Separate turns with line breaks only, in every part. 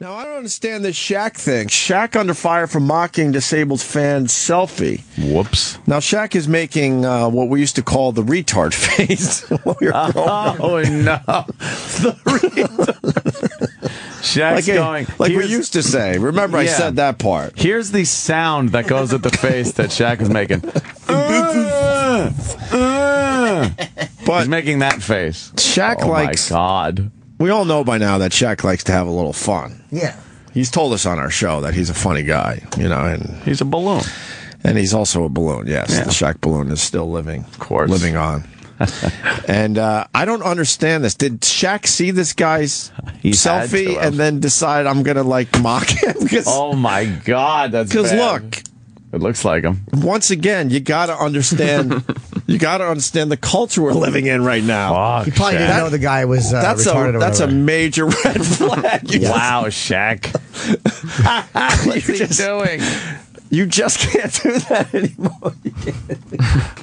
Now, I don't understand this Shaq thing. Shaq under fire for mocking disabled fans' selfie.
Whoops.
Now, Shaq is making what we used to call the retard face.
Oh, no. The Shaq's going.
Like we used to say. Remember, I said that part.
Here's the sound that goes with the face that Shaq is making. But he's making that face.
Shaq likes...
Oh, my God.
We all know by now that Shaq likes to have a little fun.
Yeah.
He's told us on our show that he's a funny guy, you know, and
he's a balloon.
And he's also a balloon, yes. Yeah. The Shaq balloon is still living.
Of course.
Living on. And I don't understand this. Did Shaq see this guy's selfie and then decide I'm going to, like, mock him?
Oh, my God, that's bad.
Because, look.
It looks like him.
Once again, you got to understand... You got to understand the culture we're living in right now.
He probably didn't know the guy was retarded.
That's a major red flag.
Wow, Shaq. What's he doing?
You just can't do that anymore.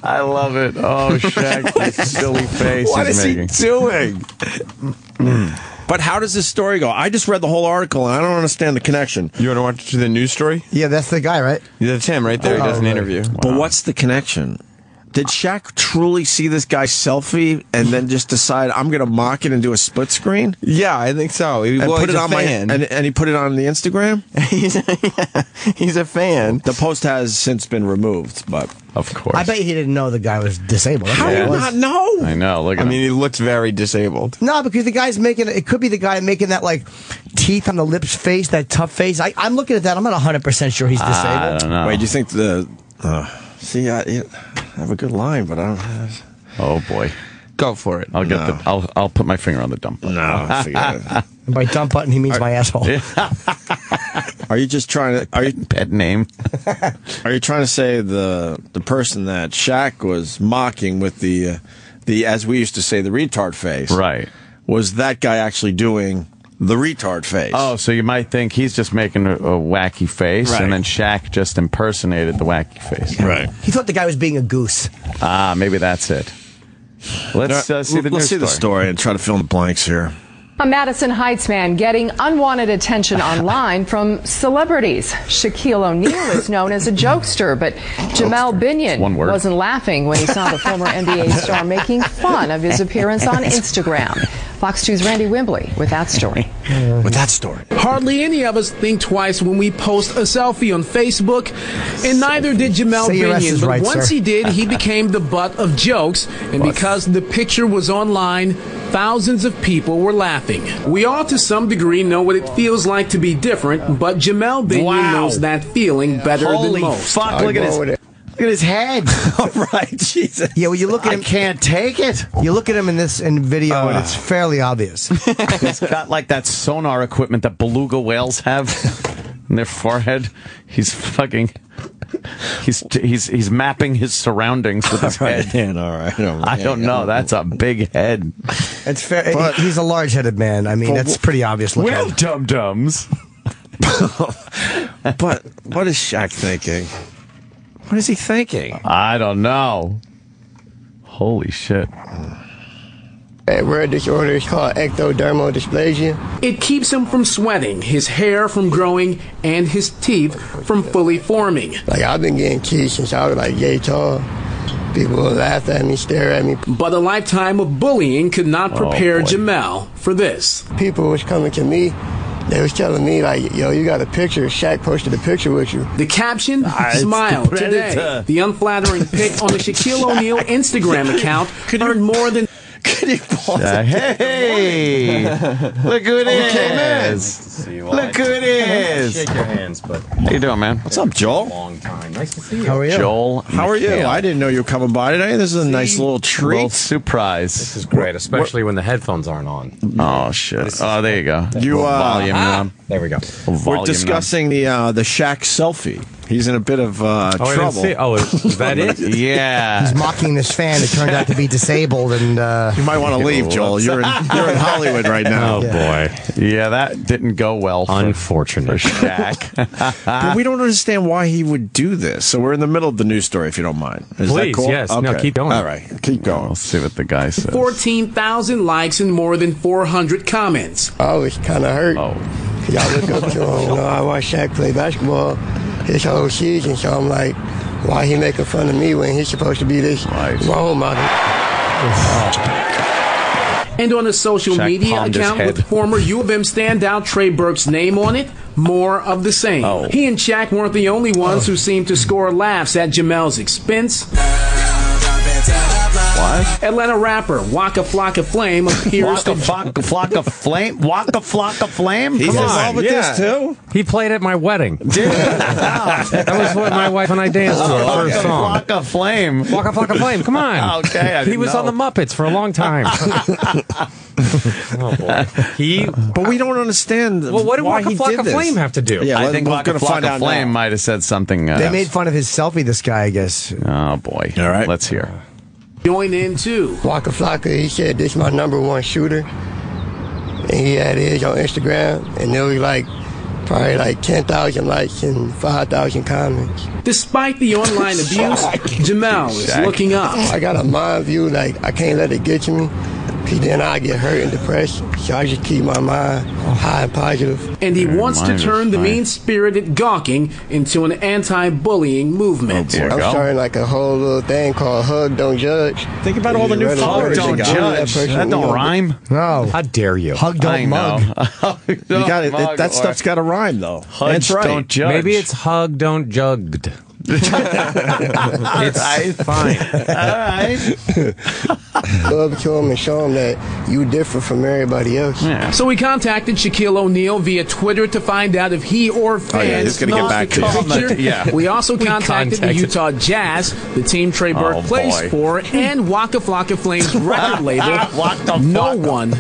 I love it. Oh, Shaq, this silly face.
What is he doing? But how does this story go? I just read the whole article, and I don't understand the connection.
You want to watch the news story?
Yeah, that's the guy, right?
Yeah, that's him right there. He does an interview. Wow.
But what's the connection? Did Shaq truly see this guy's selfie and then just decide I'm going to mock it and do a split screen?
Yeah, I think so.
And put it on and he put it on the Instagram?
He's a fan.
The post has since been removed, but
of course.
I bet he didn't know the guy was disabled.
How do you not know?
I know. Look at him.
I mean, he looks very disabled.
No, because the guy's making it could be the guy making that like teeth on the lips face, that tough face. I'm looking at that. I'm not 100% sure he's disabled.
I don't know.
Wait, do you think the see, I have a good line, but I don't have...
Oh, boy.
Go for it.
I'll get I'll put my finger on the dump button.
No, forget it.
And by dump button, he means my asshole.
Are you just trying to... Are you
pet name?
Are you trying to say the person that Shaq was mocking with the as we used to say, the retard face?
Right.
Was that guy actually doing... the retard face?
Oh, so you might think he's just making a wacky face, and then Shaq just impersonated the wacky face.
Right.
He thought the guy was being a goose.
Ah, maybe that's it. Let's see the
Let's see the story and try to fill in the blanks here.
A Madison Heights man getting unwanted attention online from celebrities. Shaquille O'Neal is known as a jokester, but Jamel Binion wasn't laughing when he saw the former NBA star making fun of his appearance on Instagram. Fox 2's Randy Wimbley with that story.
Hardly any of us think twice when we post a selfie on Facebook, and neither did Jamel Binion. But once he did, he became the butt of jokes, and because the picture was online, thousands of people were laughing. We all, to some degree, know what it feels like to be different, but Jamel Binion knows that feeling better than most.
Fuck, look at his head.
All right, Jesus.
Yeah, well, you look at him.
I can't take it.
You look at him in video, and it's fairly obvious.
He's got like that sonar equipment that beluga whales have in their forehead. He's fucking. He's mapping his surroundings with his head.
Man, all right.
I don't know. That's a big head.
It's fair. But he's a large-headed man. I mean, that's pretty obvious.
Well, dum-dums.
But what is Shaq thinking? What is he thinking?
I don't know. Holy shit.
A rare disorder is called ectodermal dysplasia.
It keeps him from sweating, his hair from growing, and his teeth from fully forming.
Like, I've been getting teased since I was like yay tall. People will laugh at me, stare at me.
But a lifetime of bullying could not prepare Jamel for this.
People was coming to me. They was telling me, like, yo, you got a picture. Shaq posted a picture with you.
The caption, smile today. The unflattering pic on the Shaquille O'Neal Instagram account earned more than...
Hey, look who it is. Look who it is.
Shake your hands, but
how you doing, man?
What's up, Joel?
Long time. Nice to see you.
How are you?
Joel,
how are you? I didn't know you were coming by today. This is a nice little treat.
Little surprise.
This is great, especially when the headphones aren't on.
Oh shit! Oh, there you go.
You
volume.
There we go.
We're discussing the Shaq selfie. He's in a bit of trouble.
Is that it?
Yeah.
He's mocking this fan who turned out to be disabled, and
you might want to leave, Joel. You're in Hollywood right now.
Oh boy.
Yeah, that didn't go well.
Unfortunate.
For Shaq.
But we don't understand why he would do this. So we're in the middle of the news story, if you don't mind. Is
Please,
that cool?
yes.
Okay.
No, keep going.
All right, keep going.
Let's see what the guy says.
14,000 likes and more than 400 comments.
I was kind of hurt. I look up to him. You know, I watched Shaq play basketball his whole season, so I'm like, why he making fun of me when he's supposed to be this role model?
And on a social
Shaq
media account with former U of M standout Trey Burke's name on it, more of the same. He and Shaq weren't the only ones who seemed to score laughs at Jamel's expense.
What?
Atlanta rapper Waka Flocka Flame appears
Waka Flocka Flame? Waka Flocka Flame?
He's involved with this too?
He played at my wedding. That was what my wife and I danced to our first song.
Waka Flame.
Waka Flocka Flame, come on.
Okay, I didn't
He was
know.
on the Muppets for a long time. Oh, boy.
But we don't understand
What did
why
Waka
he
Flocka
did this.
Flame have to do?
Yeah,
I think
we're
Waka
going to find
Flocka
out
Flame
now.
might have said something.
They made fun of his selfie, this guy, I guess.
Oh, boy.
All right.
Let's hear.
join in too.
Waka Flocka, he said, this is my #1 shooter. And he had his on Instagram, and there was probably 10,000 likes and 5,000 comments.
Despite the online abuse, Jamel is looking up.
I got a mind view, I can't let it get to me, because then I get hurt and depressed. So I just keep my mind high and positive.
And he wants to turn the mean-spirited gawking into an anti-bullying movement.
I'm starting a whole little thing called Hug Don't Judge.
Think about all the new followers
Don't
you got.
judge. That don't rhyme.
No.
How dare you?
Hug Don't Mug.
You got it. That stuff's got to rhyme, though. That's right.
Don't judge.
Maybe it's hug, don't jugged. It's fine.
All right.
Go up to him and show him that you different from everybody else.
Yeah.
So we contacted Shaquille O'Neal via Twitter to find out if he or fans
he's gonna get back to
the
you.
picture.
Yeah.
We also contacted the Utah Jazz, the team Trey Burke plays
boy.
for, and Waka Flocka Flame's record label. No one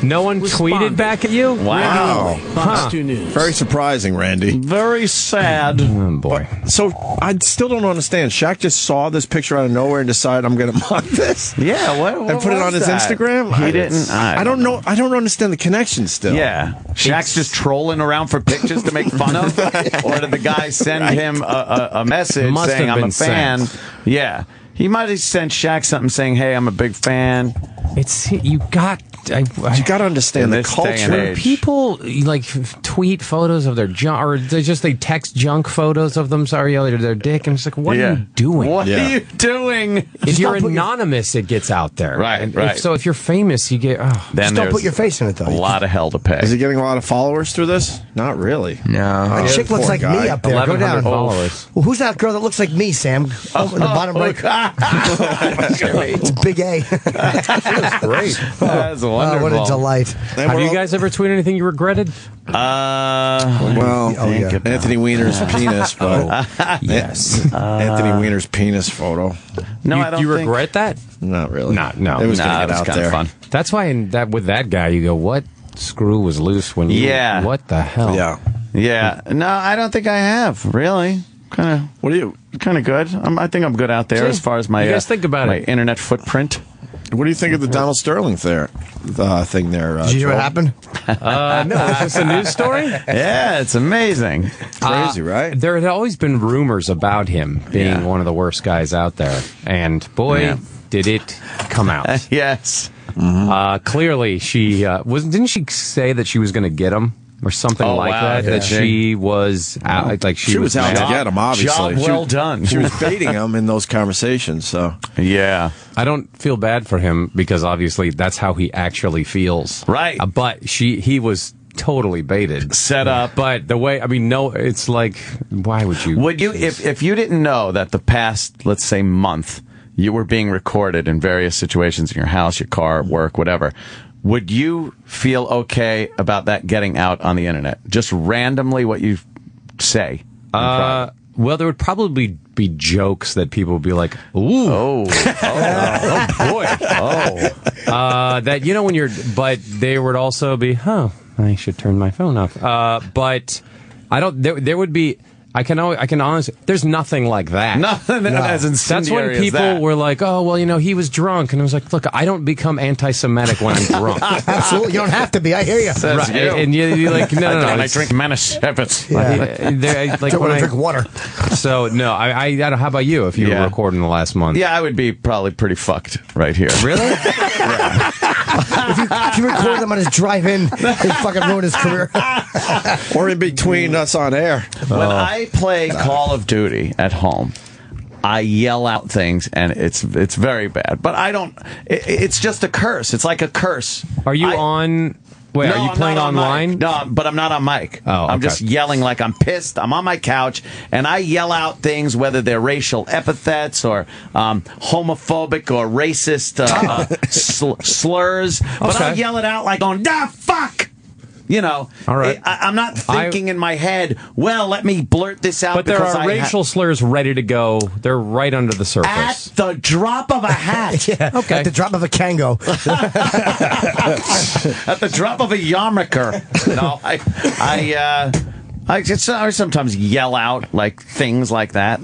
tweeted back at you?
Wow.
Fox 2 News.
Very surprising, Randy.
Very sad.
Oh, boy.
So I still don't understand. Shaq just saw this picture out of nowhere and decided I'm going to mock this.
Yeah, what
and put it on
was
his
that?
Instagram.
He didn't.
I don't know. I don't understand the connection still.
Yeah, Shaq's just trolling around for pictures to make fun of, or did the guy send him a message
Must
saying
have
I'm
been
a fan?
sent.
Yeah, he might have sent Shaq something saying, "Hey, I'm a big fan."
You got
to understand
In
the
this day and
culture.
age.
people tweet photos of their junk, or they text junk photos of them. Sorry, or their dick, and it's like, what are you doing?
What are you doing?
If you're anonymous, it gets out there.
Right,
And
right.
If you're famous, you get. Oh.
Then
Don't put your face in it, though.
a lot of hell to pay.
Is he getting a lot of followers through this? Not really.
No.
That chick looks
poor
like
guy.
me up there. Go
1,100
down.
followers.
Well, who's that girl that looks like me, Sam? In the bottom right. It's Big A.
Great.
That's wonderful.
Oh, what a delight.
Have you guys ever tweeted anything you regretted?
Well,
yeah.
Anthony Weiner's penis photo.
Yes.
Anthony Weiner's penis photo.
No, I don't
you
think.
regret that?
Not really.
No.
It was going to
Nah, it
get
was
out
kind
there.
of fun.
That's why with that guy, you go, what screw was loose when you...
Yeah.
What the hell?
Yeah.
Yeah, no, I don't think I have really. Kind of.
What do you?
Kind of good. I think I'm good out there as far as my.
You guys think about
my
it.
internet footprint.
What do you think of the Donald Sterling thing there?
Did you hear what happened?
No, is this a news story?
Yeah, it's amazing.
Crazy, right?
There had always been rumors about him being one of the worst guys out there. And boy, did it come out.
Yes.
Clearly, she didn't she say that she was going to get him? Or something like that.
yeah.
That she was out,
She was out to get him, obviously.
Job well done.
She was baiting him in those conversations. So
Yeah.
I don't feel bad for him because obviously that's how he actually feels.
Right.
But he was totally baited.
Set up.
But the way, no, it's like, why would you?
Would you, if you didn't know that the past, let's say, month, you were being recorded in various situations in your house, your car, work, whatever, would you feel okay about that getting out on the internet? Just randomly what you say?
Well, there would probably be jokes that people would be like, ooh. Oh boy. That, when but there would also be, I should turn my phone off. But I don't, there would be, I can honestly, there's nothing like that.
Nothing as incendiary
That's when people were like, oh, well, he was drunk. And I was like, look, I don't become anti-Semitic when I'm drunk.
Absolutely. You don't have to be. I hear you.
Says you.
And you're like, no.
I drink Manischewitz.
Like when I drink water.
So, no, I don't know. How about you if you were recording the last month?
Yeah, I would be probably pretty fucked right here.
Really?
if you record him on his drive-in, he'd fucking ruin his career.
Or in between us on air.
When I play Call of Duty at home, I yell out things, and it's very bad. But I don't. It's just a curse. It's like a curse.
Are you on? Wait, are you playing online?
No, but I'm not on mic.
Oh, okay.
I'm just yelling like I'm pissed. I'm on my couch, and I yell out things, whether they're racial epithets or homophobic or racist slurs. But I'll yell it out like on, fuck! You know,
all right.
I'm not thinking in my head, well, let me blurt this out.
But there are racial slurs ready to go. They're right under the surface.
At the drop of a hat.
Yeah, okay. At the drop of a Kango.
At the drop of a yarmulke. No, I sometimes yell out like things like that.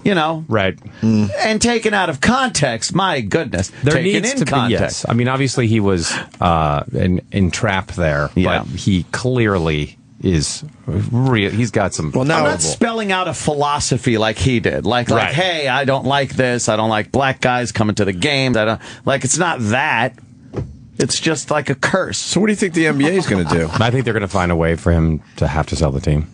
You know.
Right.
And taken out of context, my goodness.
There
taken
needs
in
to
context.
be, yes. I mean, obviously he was entrapped there, but he clearly is real. He's got some.
Well, now I'm not spelling out a philosophy like he did. Like, hey, I don't like this. I don't like black guys coming to the games. I don't like. It's not that. It's just like a curse.
So what do you think the NBA is going to do?
I think they're going to find a way for him to have to sell the team.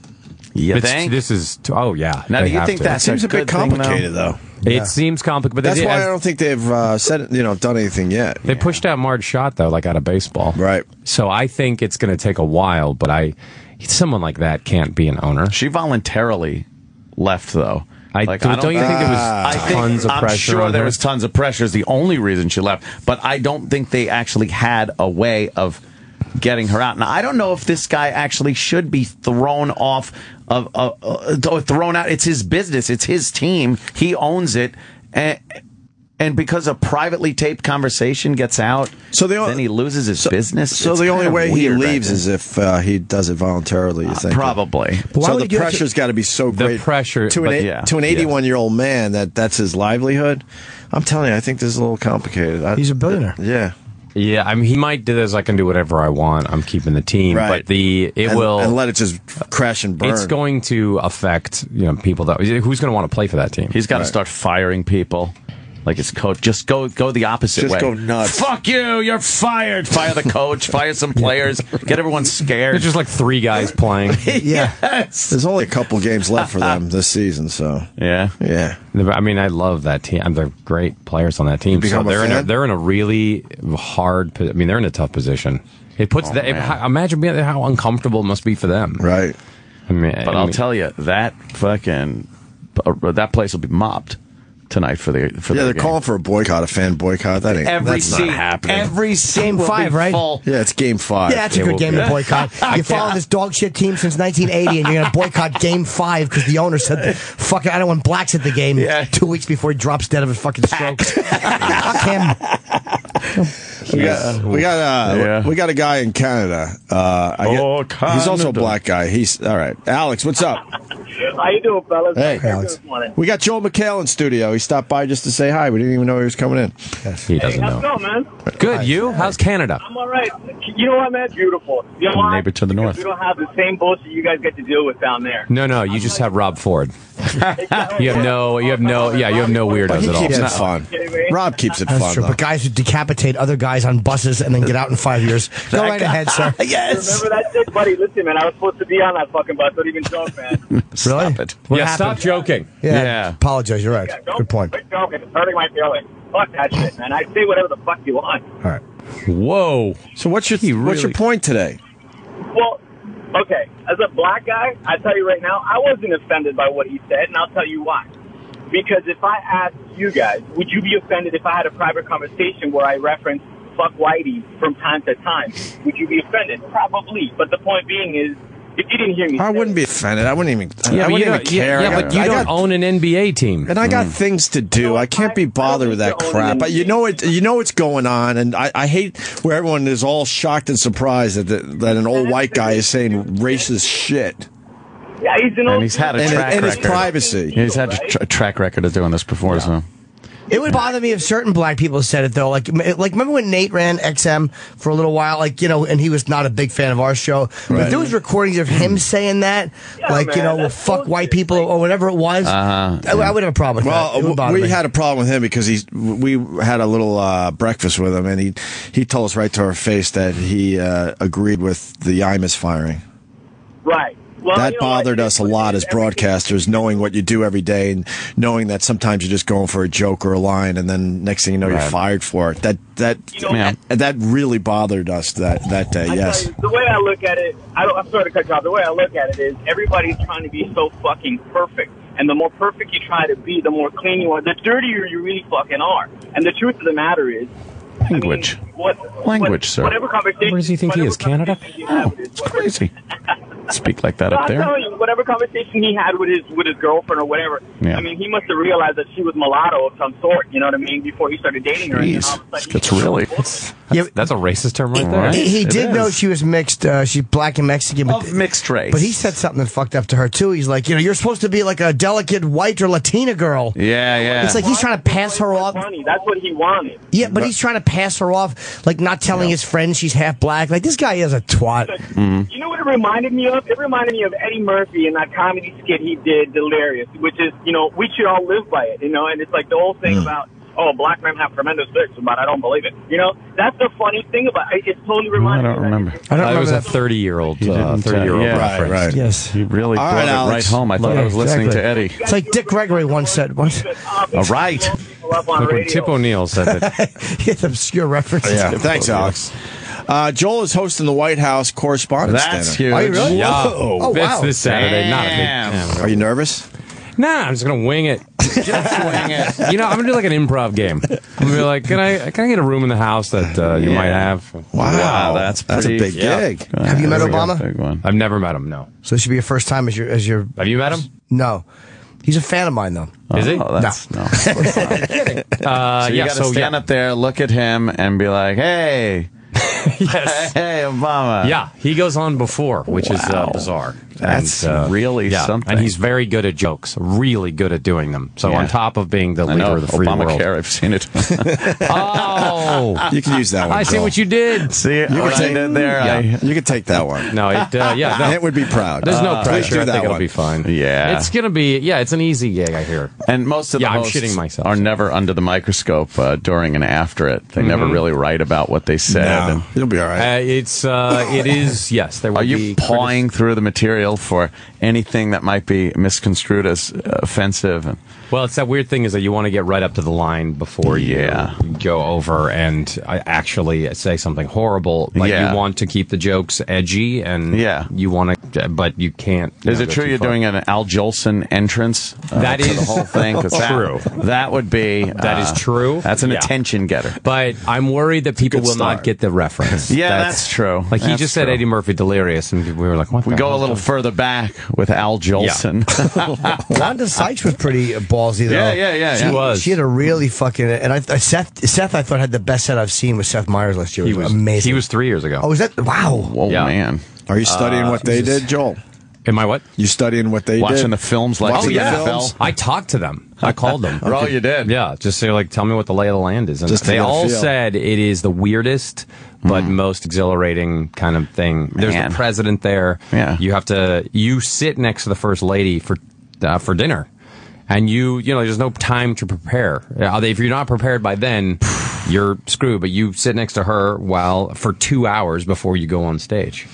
You think?
This is... Oh, yeah.
Now, do you think that
seems a bit complicated, though?
It seems complicated, but
that's why I don't think they've done anything yet.
They pushed out Marge Schott, though, like out of baseball.
Right.
So I think it's going to take a while, but someone like that can't be an owner.
She voluntarily left, though.
Don't you think there was tons of pressure?
I'm sure there was tons of pressure. Is the only reason she left. But I don't think they actually had a way of getting her out. Now, I don't know if this guy actually should be thrown off thrown out. It's his business. It's his team. He owns it. And because a privately taped conversation gets out, then he loses his business.
So the only way he leaves is if he does it voluntarily, you think?
Probably.
So the pressure's got to be so great.
The pressure
to an 81-year-old man that's his livelihood. I'm telling you, I think this is a little complicated.
He's a billionaire.
Yeah.
Yeah, I mean, he might do this. I can do whatever I want. I'm keeping the team,
right.
But will
and let it just crash and burn.
It's going to affect people that who's going to want to play for that team.
He's got to start firing people. Like his coach, just go the opposite way.
Just go nuts.
Fuck you! You're fired. Fire the coach. Fire some players. Get everyone scared.
There's just like 3 guys playing.
Yes.
There's only a couple games left for them this season, so
yeah.
I mean, I love that team. They're great players on that team. So they're in a really hard. I mean, they're in a tough position. It puts imagine how uncomfortable it must be for them.
Right.
I mean, I'll tell you that that place will be mobbed tonight for the
they're calling for a boycott, a fan boycott. That's not happening.
Every
Game 5, right?
Full.
Yeah, it's Game 5.
Yeah, that's a good game to boycott. You follow this dog shit team since 1980, and you're going to boycott Game 5 because the owner said, "Fuck it, I don't want blacks at the game." 2 weeks before he drops dead of a fucking stroke. Fuck him.
We got a guy in Canada.
Canada.
He's also a black guy. He's all right. Alex, what's up?
How you doing, fellas?
Hey, Alex. We got Joel McHale in studio. He stopped by just to say hi. We didn't even know he was coming in.
Yes. He doesn't know.
How's it going, man?
Good. You? How's Canada?
I'm all right. You know what, man? It's beautiful. You know why?
Neighbor to the north.
We don't have the same bullshit you guys get to deal with down there.
No. You just have Rob Ford. You have no weirdos at all.
Keeps it fun. Rob keeps it fun.
True, but guys who decapitate other guys on buses and then get out in 5 years. Go right ahead, sir.
Yes.
Remember that shit, buddy? Listen, man, I was supposed to be on that fucking bus. Don't even joke, man.
Stop it.
Stop joking.
Yeah. Apologize. You're right. Good point.
Quit joking. It's hurting my feelings. Fuck that shit, man. I say whatever the fuck you want.
All right.
Whoa.
So what's your point today?
Well, okay. As a black guy, I tell you right now, I wasn't offended by what he said, and I'll tell you why. Because if I asked you guys, would you be offended if I had a private conversation where I referenced fuck whitey from time to time? Would you be offended? Probably. But the point being is, if you didn't hear me,
I wouldn't be offended. I wouldn't even care.
Yeah, but you don't own an NBA team,
and I got things to do. I can't be bothered with that crap. But you know what's going on, and I hate where everyone is all shocked and surprised that an old white guy is saying racist shit.
Yeah,
he's had a track record.
And his privacy.
He's had a track record of doing this before, so.
It would bother me if certain black people said it though. Like remember when Nate ran XM for a little while? Like, you know, and he was not a big fan of our show. But if there was recordings of him saying that, well, fuck white people or whatever it was, I would have a problem with that.
Well, we had a problem with him because we had a little breakfast with him, and he told us right to our face that he agreed with the IMUS firing.
Right. Well,
that bothered us a lot as broadcasters, knowing what you do every day and knowing that sometimes you're just going for a joke or a line, and then next thing you know, you're fired for it. That really bothered us that day. Yes.
The way I look at it, I'm sorry to cut you off. The way I look at it is everybody's trying to be so fucking perfect, and the more perfect you try to be, the more clean you are, the dirtier you really fucking are. And the truth of the matter is,
language, sir.
Whatever conversation.
Where does he think he is? Canada?
Oh, it's crazy. Speak like that up there.
I'm telling you, whatever conversation he had with his girlfriend or whatever, I mean, he must have realized that she was mulatto of some sort, you know what I mean, before he started dating her.
That's really...
That's a racist term right there.
He did know she was mixed. She's black and Mexican.
Of mixed race.
But he said something that fucked up to her, too. He's like, you're supposed to be like a delicate white or Latina girl.
Yeah.
It's like he's trying to pass her off.
Funny. That's what he wanted.
Yeah, but he's trying to pass her off, like not telling his friends she's half black. Like, this guy is a twat.
You know what it reminded me of? It reminded me of Eddie Murphy in that comedy skit he did, Delirious, which is, we should all live by it, and it's like the whole thing about, black men have tremendous dicks, but I don't believe it. That's the funny thing about it. It's totally reminded me.
I don't remember. It was a 30-year-old reference.
Right. Yes.
You really brought it right home. I thought I was listening to Eddie.
It's like Dick Gregory once said.
All right.
Look when Tip O'Neill said it.
He had obscure references.
Yeah. Thanks, Alex. Joel is hosting the White House Correspondents Dinner.
That's huge.
Are you really?
Yeah.
Oh, wow.
This Saturday. Not a big.
Are you nervous?
Nah, I'm just gonna wing it. Just wing it. I'm gonna do like an improv game. I'm gonna be like, can I get a room in the house that you might have?
Wow,
that's
a big gig.
Have you met Obama?
Big one.
I've never met him. No.
So this should be your first time as your.
Have you met him?
No. He's a fan of mine, though.
Is he?
No.
So
you got to stand up there, look at him, and be like, "Hey,
yes,
hey, Obama."
Yeah, he goes on before, which is bizarre.
That's really something.
And he's very good at jokes, really good at doing them. So on top of being the leader of the free world.
Obamacare, I've seen it.
Oh,
you can use that one.
I see what you did.
See what I did there?
Yeah.
You can take that one.
No,
It would be proud.
There's no pressure. I think it'll
one.
be fine.
Yeah.
It's gonna be. Yeah, it's an easy gig, I hear.
And most of the
I'm
hosts
shitting myself.
are never under the microscope during and after it. They never really write about what they said.
No, you'll be all right.
It is. Yes, there will be.
Are you pawing through the material for anything that might be misconstrued as offensive?
Well, it's that weird thing is that you want to get right up to the line before you go over and actually say something horrible. Like you want to keep the jokes edgy and you want to, but you can't.
Is it true you're doing an Al Jolson entrance?
That is
the whole thing.
true.
That would be.
That is true.
That's an attention getter.
But I'm worried that people will not get the reference.
That's true.
Like he just said Eddie Murphy Delirious, and we were like, what?
We go a little further back with Al Jolson.
Wanda Sykes was pretty ballsy, though.
Yeah.
She was.
She had a really fucking. And Seth, I thought, had the best set I've seen with Seth Meyers last year. It was amazing.
He was 3 years ago.
Oh, is that? Wow.
Whoa, man.
Are you studying what they did, Joel?
Am I what?
You studying what they did?
Watching the films like
the
NFL?
films? I talked to them. I called them.
Oh, you did?
Yeah, just say, like, tell me what the lay of the land is. And
Just to
they
get a
all
feel.
said it is the weirdest but most exhilarating kind of thing. There's the president there.
Yeah.
You sit next to the first lady for dinner. And there's no time to prepare. If you're not prepared by then, you're screwed. But you sit next to her for 2 hours before you go on stage.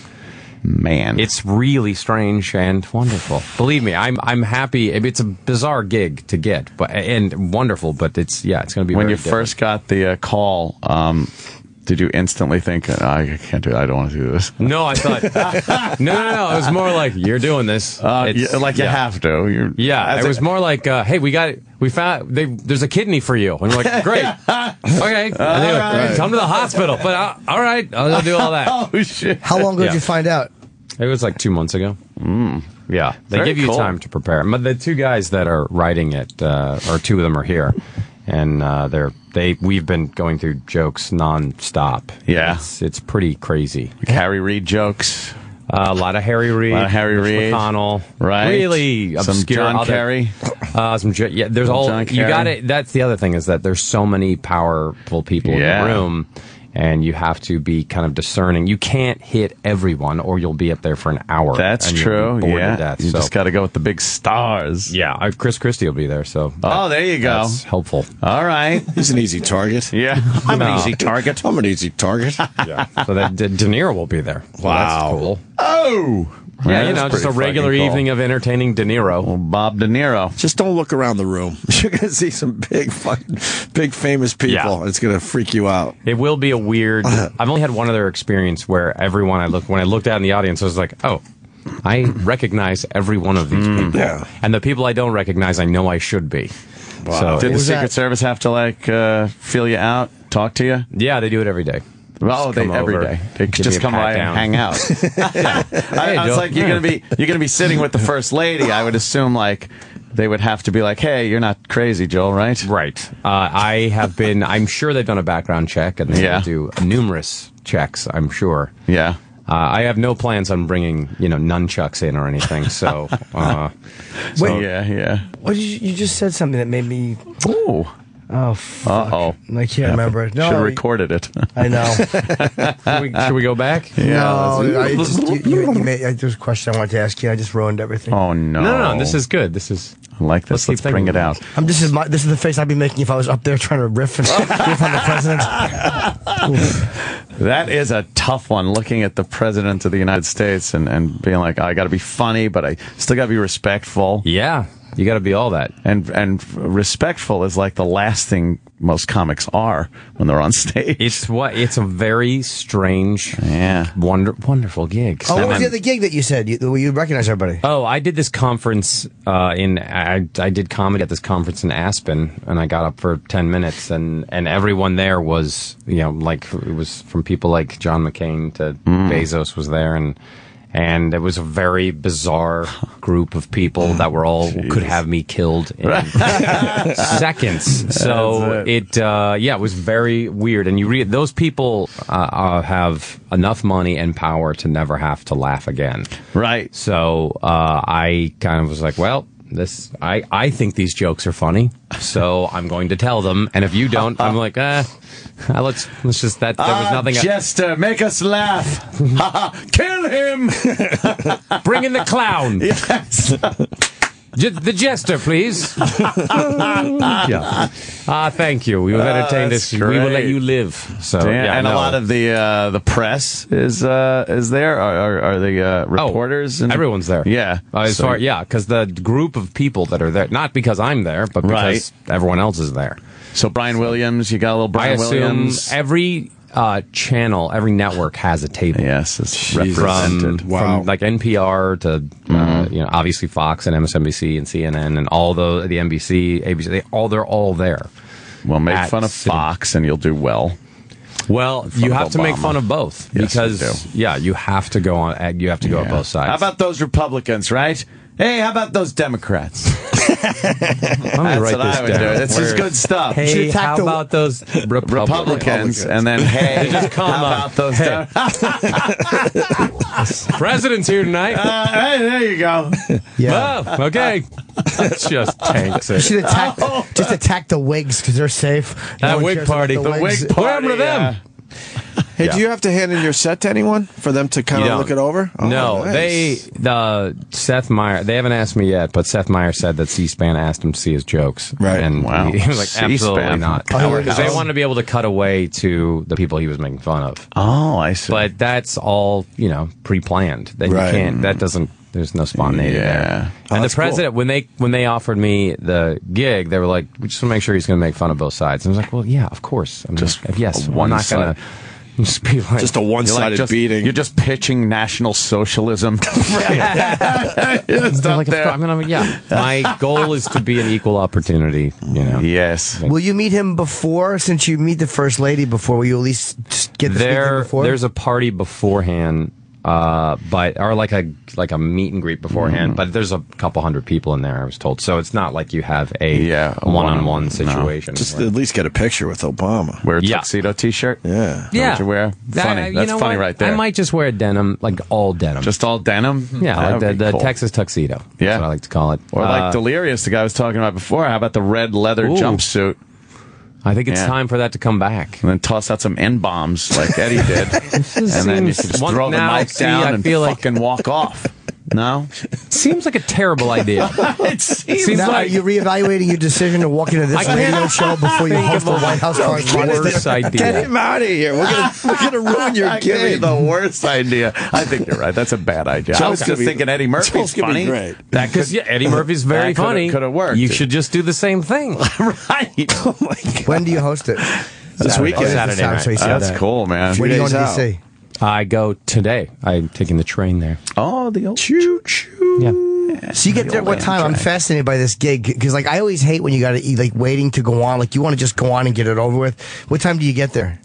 Man,
it's really strange and wonderful. Believe me, I'm happy. It's a bizarre gig to get, and wonderful. But it's going to be
when
very
you first got the call. Did you instantly think, I can't do it, I don't want to do this?
No, I thought, no. It was more like, you're doing this.
You have to.
It was more like, hey, we found, there's a kidney for you. And we're like, great. Okay. Come to the hospital. But, all right, I'll do all that.
Oh, shit.
How long ago did you find out?
It was like 2 months ago. Yeah. They
Very
give you
cool.
time to prepare. But the two guys that are writing it, or two of them are here. And we've been going through jokes nonstop.
Yeah.
It's pretty crazy.
Harry Reid jokes.
A lot of Harry Reid, Mitch McConnell,
right?
Really obscure.
Some John Kerry.
There's all
John
you got it. That's the other thing is that there's so many powerful people in the room. And you have to be kind of discerning. You can't hit everyone, or you'll be up there for an hour.
That's true.
To death.
You just got to go with the big stars.
Yeah, Chris Christie will be there. So
there you go.
That's helpful.
All right,
he's an easy target.
Yeah,
I'm an easy target. I'm an easy target.
Yeah. So that De Niro will be there.
Wow,
that's cool.
Oh.
Yeah, just a regular evening of entertaining De Niro.
Well, Bob De Niro.
Just don't look around the room. You're going to see some big famous people. Yeah. It's going to freak you out.
It will be a weird... I've only had one other experience where when I looked out in the audience, I was like, oh, I recognize every one of these people. Yeah. And the people I don't recognize, I know I should be.
Wow. So did the Secret Service have to, feel you out, talk to you?
Yeah, they do it every day.
Oh, every day. They just come by and hang out. I was like, you're gonna be sitting with the first lady. I would assume they would have to be like, hey, you're not crazy, Joel, right?
Right. I'm sure they've done a background check, and they do numerous checks, I'm sure.
Yeah.
I have no plans on bringing, nunchucks in or anything. So,
wait,
yeah.
What you just said something that made me.
Ooh.
Oh, fuck.
Uh-oh.
I can't remember it. No,
should have recorded it.
I know.
Should we go back?
Yeah. No, there's a question I wanted to ask you. I just ruined everything.
Oh, no.
No, this is good. This is...
I like this. Let's bring it out.
This is the face I'd be making if I was up there trying to riff on the president.
That is a tough one, looking at the president of the United States and being like, I got to be funny, but I still got to be respectful.
Yeah. You got to be all that.
And respectful is like the last thing most comics are when they're on stage.
It's a very strange, wonderful gig.
Oh, what was the other gig that you said? You recognize everybody?
Oh, I did this conference I did comedy at this conference in Aspen, and I got up for 10 minutes, and everyone there was, it was from people like John McCain to Bezos was there, and it was a very bizarre group of people that were all could have me killed in seconds. So it was very weird. And those people have enough money and power to never have to laugh again.
Right.
So I kind of was like, well, I think these jokes are funny, so I'm going to tell them. And if you don't, I'm like, let's just there was nothing.
Jester, make us laugh. Kill him.
Bring in the clown.
Yes.
The jester, please. Thank you. We will entertain us. We will let you live. So,
a lot of the press is there. Are the reporters?
Everyone's there.
Yeah.
Because the group of people that are there, not because I'm there, but because everyone else is there.
So Brian Williams, you got a little Brian Williams.
Every channel, every network has a table.
Yes, it's represented.
From like NPR to obviously Fox and MSNBC and CNN and all the NBC, ABC. They're all there.
Well, make fun of Fox and you'll do well.
Well, you have to make fun of both because you have to go on. You have to go on both sides.
How about those Republicans, right? Hey, how about those Democrats? That's what I would do. This is good stuff.
Hey, how about those
Republicans? And then, hey, how about those
President's here tonight.
Hey, there you go.
Yeah. Oh, okay. Just tanks it.
You should attack the Whigs because they're safe.
That Whig party.
The Whig party.
What happened to them?
Hey, do you have to hand in your set to anyone for them to kind of look it over?
Oh, no,
nice.
Seth Meyers, they haven't asked me yet, but Seth Meyers said that C-SPAN asked him to see his jokes.
Right.
And he was like, absolutely not. Because they wanted to be able to cut away to the people he was making fun of.
Oh, I see.
But that's all, pre-planned. That you can't, that doesn't, there's no spontaneity there. And the president, when they offered me the gig, they were like, we just want to make sure he's going to make fun of both sides. And I was like, well, yeah, of course. I'm not going to...
Just a one-sided beating.
You're just pitching National Socialism.
My goal is to be an equal opportunity.
Yes.
Will you meet him before? Since you meet the First Lady before, will you at least get the thing before?
There's a party beforehand or like a meet and greet beforehand. But there's a couple hundred people in there, I was told. So it's not like you have a one-on-one situation.
No. Just at least get a picture with Obama.
Wear a tuxedo T-shirt.
Yeah.
What you wear? Funny. That's funny right there.
I might just wear a denim, like all denim.
Just all denim?
Yeah, like the Texas tuxedo.
Yeah.
That's what I like to call it.
Or like Delirious, the guy I was talking about before. How about the red leather jumpsuit?
I think it's time for that to come back.
And then toss out some N-bombs like Eddie did. And then you can just throw the mic down and fucking walk off. No?
Seems like a terrible idea.
It seems now, like... Are you reevaluating your decision to walk into this radio show before you host the White House Correspondents Dinner?
Get him out of here. We're gonna ruin your game.
The worst idea. I think you're right. That's a bad idea. I was just thinking Eddie Murphy's funny.
Great.
Because Eddie Murphy's very funny.
Could have worked.
You should just do the same thing.
Right.
Oh my God.
When do you host it?
This weekend.
Saturday night.
That's cool, man.
When are you going to DC?
I go today. I'm taking the train there.
Oh, the old choo-choo.
Yeah.
So you get there at what time? I'm fascinated by this gig because, like, I always hate when you got to like waiting to go on. Like, you want to just go on and get it over with. What time do you get there?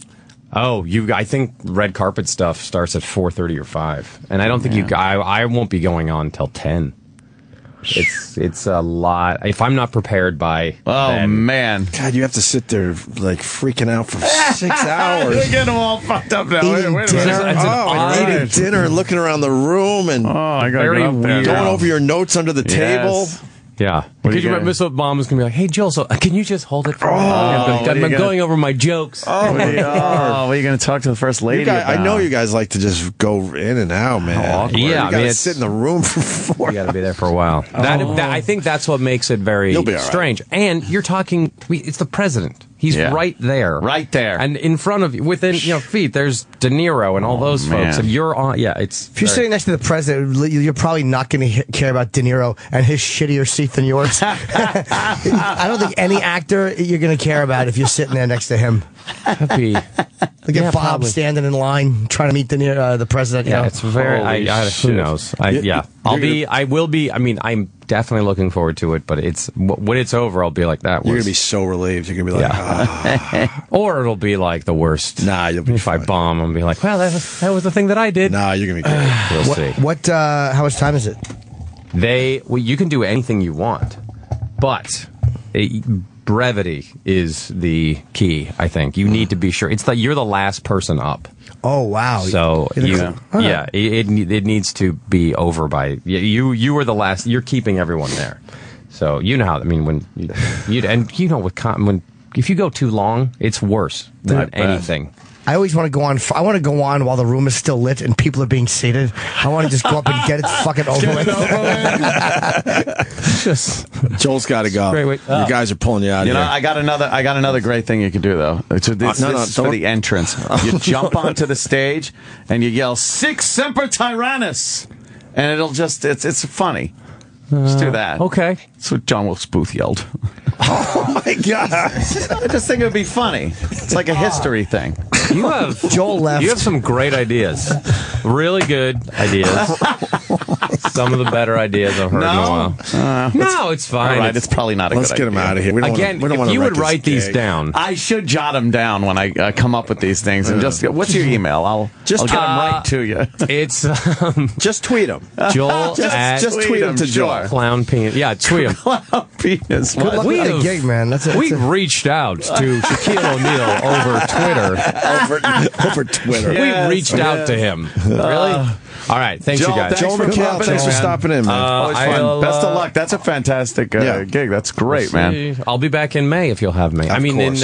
Oh, I think red carpet stuff starts at 4:30 or 5, and I don't think I won't be going on till 10. It's a lot. If I'm not prepared by
man,
God, you have to sit there like freaking out for 6 hours.
We're getting all fucked up now.
Eating dinner and looking around the room and
I got
very weird.
Going over your notes under the table.
Yeah. Because Miss Obama's going to be like, hey, Joel, so can you just hold it for me? I'm going over my jokes.
Oh, what are you going to talk to the First Lady about?
I know you guys like to just go in and out, man.
Yeah,
you got to sit in the room for 4
hours. You got to be there for a while. I think that's what makes it very strange. Right. And you're talking, it's the president. He's right there.
Right there.
And in front of you, within feet, there's De Niro and all those folks. And you're on,
if you're sitting next to the president, you're probably not going to care about De Niro and his shittier seat than yours. I don't think any actor you're going to care about if you're sitting there next to him.
That'd be...
Look at Bob standing in line trying to meet the president.
Yeah, it's very... who knows? I will be... I mean, I'm definitely looking forward to it, but when it's over, I'll be like, that was...
You're going to be so relieved. You're going to be like,
Or it'll be like the worst.
Nah, you'll be
If I bomb, I'll be like, well, that was the thing that I did.
Nah, you're going to be good.
We'll see.
How much time is it?
You can do anything you want, but... brevity is the key, I think. You need to be sure. It's like you're the last person up.
Oh, wow.
So, it needs to be over by... You were the last... You're keeping everyone there. So, you know how... I mean, when... if you go too long, it's worse than anything.
I always want to go on. I want to go on while the room is still lit and people are being seated. I want to just go up and get it fucking over with.
Joel's got to go. You guys are pulling you out.
I got another great thing you can do though. This is for the entrance. You jump onto the stage and you yell "Sic Semper Tyrannis," and it'll just it's funny. Just do that.
Okay.
That's what John Wilkes Booth yelled.
Oh my God!
I just think it would be funny. It's like a history thing.
You have
Joel left.
You have some great ideas, really good ideas. Some of the better ideas I've heard in a while. No, it's fine.
All right, it's probably not a good idea.
Let's get him out of here.
If you would write these down,
I should jot them down when I come up with these things. And just what's your email? I'll get them right to you.
It's
just tweet them.
Joel
just tweet them to Joel.
Clown penis. Yeah, tweet him.
Clown penis.
Good luck with the gig, man.
We've reached out to Shaquille O'Neal over Twitter.
Over Twitter.
We've reached out to him. Really? All right. Thanks, you guys.
Joel McHale, thanks for stopping in, man.
Always fun. Best of luck. That's a fantastic gig. That's great, man.
I'll be back in May if you'll have me. In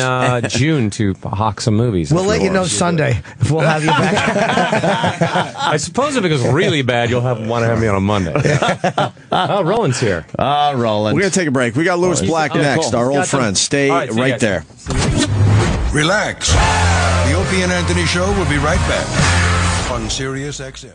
June to hawk some movies.
We'll let you know Sunday if we'll have you back.
I suppose if it goes really bad, you'll want to have me on a Monday. Oh, Roland's here.
Roland.
We're going to take a break. We got Lewis Black next, our old friend. Stay right there.
Relax. The Opie and Anthony Show will be right back on Sirius XM.